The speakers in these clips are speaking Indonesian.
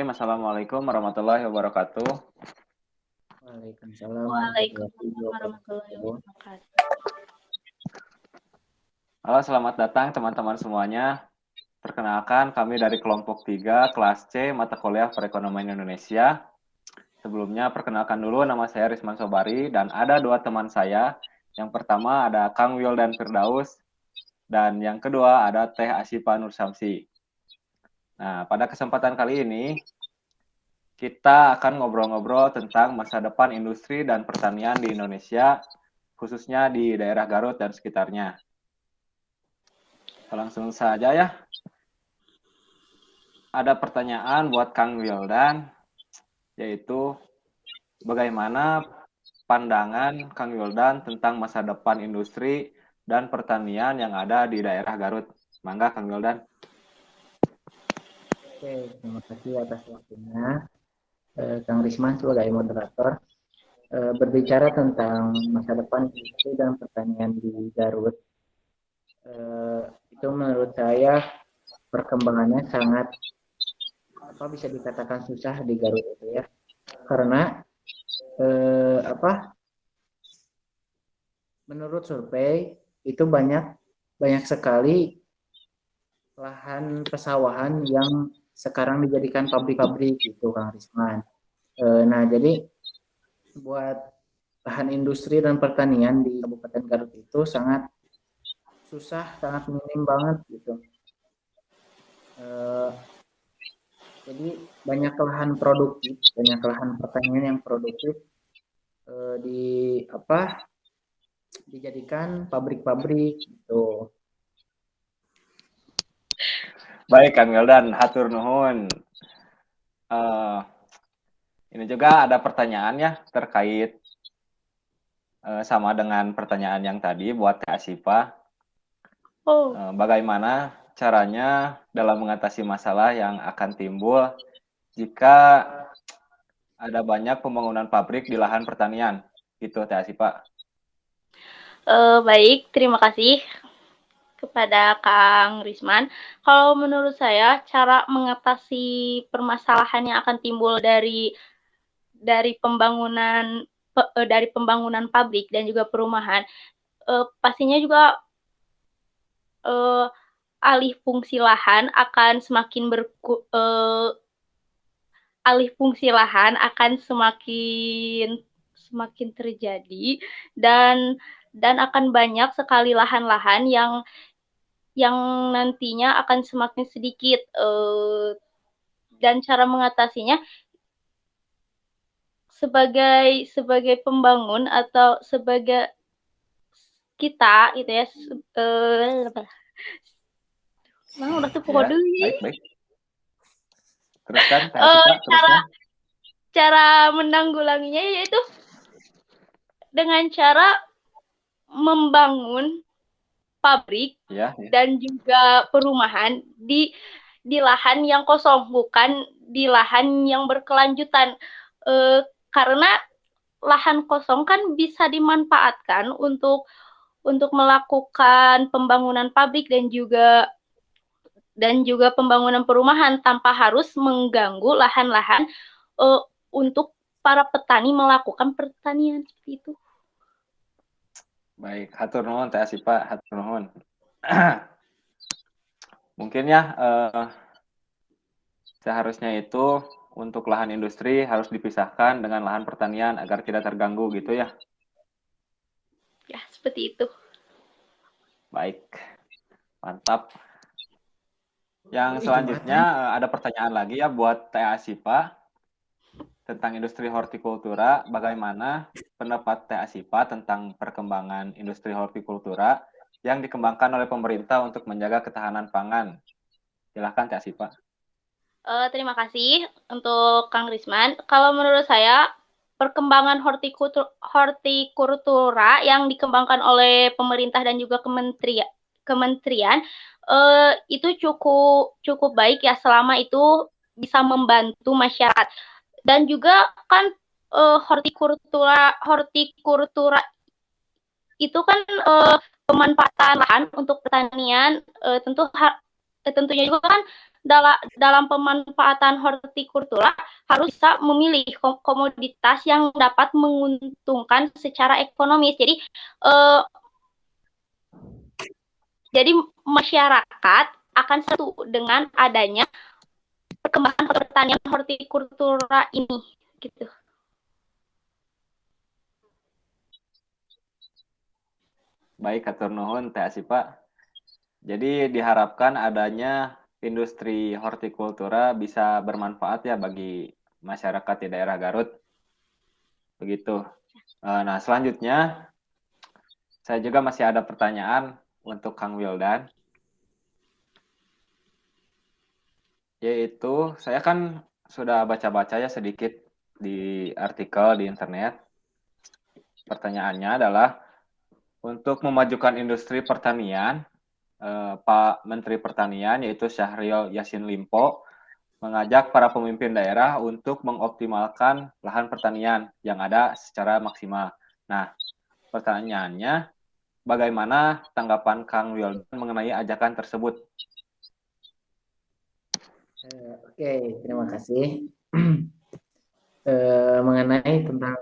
Bismillahirrahmanirrahim. Assalamualaikum warahmatullahi wabarakatuh. Waalaikumsalam warahmatullahi Waalaikumsalam warahmatullahi wabarakatuh. wabarakatuh. Halo, selamat datang teman-teman semuanya. Perkenalkan, kami dari kelompok 3, kelas C, mata kuliah Perekonomian Indonesia. Sebelumnya, perkenalkan dulu, nama saya Risman Sobari, dan ada dua teman saya. Yang pertama ada Kang Wil dan Firdaus, dan yang kedua ada Teh Asipa Nur Samsi. Nah, pada kesempatan kali ini, kita akan ngobrol-ngobrol tentang masa depan industri dan pertanian di Indonesia, khususnya di daerah Garut dan sekitarnya. Langsung saja ya. Ada pertanyaan buat Kang Wildan, yaitu bagaimana pandangan Kang Wildan tentang masa depan industri dan pertanian yang ada di daerah Garut. Mangga Kang Wildan. Oke, terima kasih atas waktunya. Kang Risman sebagai moderator. Berbicara tentang masa depan industri dan pertanian di Garut, itu menurut saya perkembangannya sangat bisa dikatakan susah di Garut itu ya, karena menurut survei itu banyak sekali lahan pesawahan yang sekarang dijadikan pabrik-pabrik gitu, Kang Risman. Nah, jadi buat lahan industri dan pertanian di Kabupaten Garut itu sangat susah, sangat minim banget gitu. Jadi banyak lahan produktif, banyak lahan pertanian yang produktif dijadikan pabrik-pabrik gitu. Baik Kang Wildan, hatur nuhun. Ini juga ada pertanyaan ya terkait sama dengan pertanyaan yang tadi buat Teh Asipa. Bagaimana caranya dalam mengatasi masalah yang akan timbul jika ada banyak pembangunan pabrik di lahan pertanian? Itu Teh Asipa. Baik, terima kasih kepada Kang Risman. Kalau menurut saya, cara mengatasi permasalahan yang akan timbul dari pembangunan pabrik dan juga perumahan, pastinya juga alih fungsi lahan akan semakin terjadi, dan akan banyak sekali lahan-lahan yang nantinya akan semakin sedikit, dan cara mengatasinya sebagai pembangun atau sebagai kita gitu ya, udah tuh Ya, baik. Teruskan, Teh Asipa, teruskan. Cara menanggulanginya yaitu dengan cara membangun pabrik dan juga perumahan di lahan yang kosong, bukan di lahan yang berkelanjutan. Karena lahan kosong kan bisa dimanfaatkan untuk melakukan pembangunan pabrik dan juga pembangunan perumahan tanpa harus mengganggu lahan-lahan untuk para petani melakukan pertanian seperti itu. Baik, hatur nuhun Teh Asipa, hatur nuhun. Mungkin ya seharusnya itu untuk lahan industri harus dipisahkan dengan lahan pertanian agar tidak terganggu gitu ya. Ya, seperti itu. Baik, mantap. Yang selanjutnya ada pertanyaan lagi ya buat Teh Asipa tentang industri hortikultura. Bagaimana pendapat Teh Asipa tentang perkembangan industri hortikultura yang dikembangkan oleh pemerintah untuk menjaga ketahanan pangan? Silakan Teh Asipa. Terima kasih untuk Kang Risman. Kalau menurut saya, perkembangan hortikultura yang dikembangkan oleh pemerintah dan juga kementerian itu cukup baik ya, selama itu bisa membantu masyarakat. Dan juga kan hortikultura itu kan pemanfaatan lahan untuk pertanian, tentunya juga kan dalam pemanfaatan hortikultura harus bisa memilih komoditas yang dapat menguntungkan secara ekonomis. Jadi masyarakat akan setuju dengan adanya perkembangan pertanian hortikultura ini, gitu. Baik, hatur nuhun Teh Asipa. Jadi diharapkan adanya industri hortikultura bisa bermanfaat ya bagi masyarakat di daerah Garut. Begitu. Nah, selanjutnya saya juga masih ada pertanyaan untuk Kang Wildan. Yaitu, saya kan sudah baca-baca ya sedikit di artikel di internet. Pertanyaannya adalah, untuk memajukan industri pertanian, Pak Menteri Pertanian yaitu Syahril Yassin Limpo mengajak para pemimpin daerah untuk mengoptimalkan lahan pertanian yang ada secara maksimal. Nah, pertanyaannya, bagaimana tanggapan Kang Wildan mengenai ajakan tersebut? Oke, terima kasih. Mengenai tentang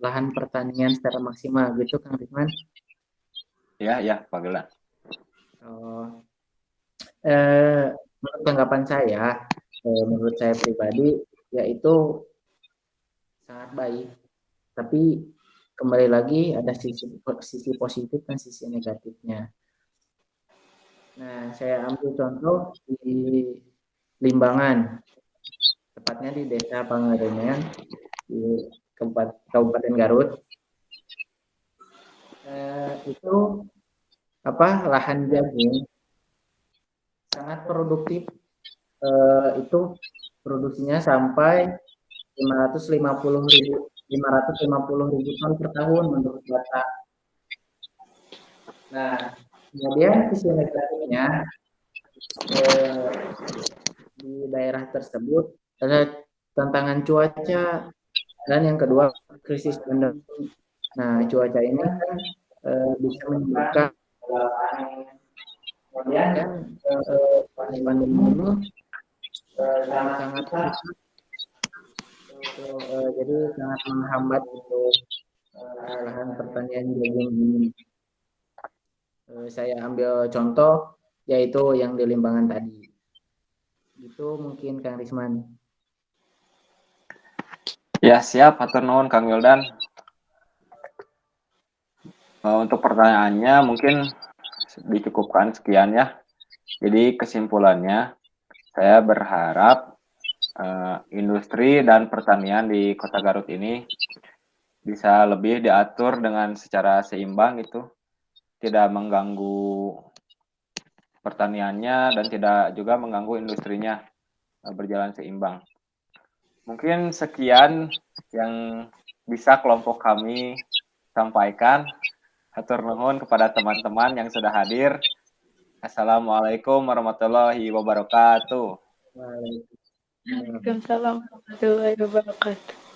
lahan pertanian secara maksimal gitu, Kang Ridwan. Ya, Pak Wildan. Oh, menurut tanggapan saya, menurut saya pribadi, yaitu sangat baik. Tapi kembali lagi ada sisi positif dan sisi negatifnya. Nah, saya ambil contoh di Limbangan, tepatnya di Desa Pangalengan di Kabupaten Garut. Itu lahan jagung sangat produktif. Itu produksinya sampai 550.000 ton per tahun menurut data. Nah, kemudian sisi negatifnya di daerah tersebut ada tantangan cuaca dan yang kedua krisis pandemi. Nah, cuaca ini kan bisa menyebabkan kemudian pandemi ini sangat jadi sangat menghambat untuk lahan pertanian jagung ini. Saya ambil contoh yaitu yang di Limbangan tadi. Itu mungkin Kang Risman. Ya, siap. Hatur nuhun Kang Wildan. Untuk pertanyaannya mungkin dicukupkan sekian ya. Jadi kesimpulannya, saya berharap industri dan pertanian di Kota Garut ini bisa lebih diatur dengan secara seimbang gitu, tidak mengganggu pertaniannya dan tidak juga mengganggu industrinya, berjalan seimbang. Mungkin sekian yang bisa kelompok kami sampaikan. Hatur nuhun kepada teman-teman yang sudah hadir. Assalamualaikum warahmatullahi wabarakatuh. Waalaikumsalam warahmatullahi wabarakatuh.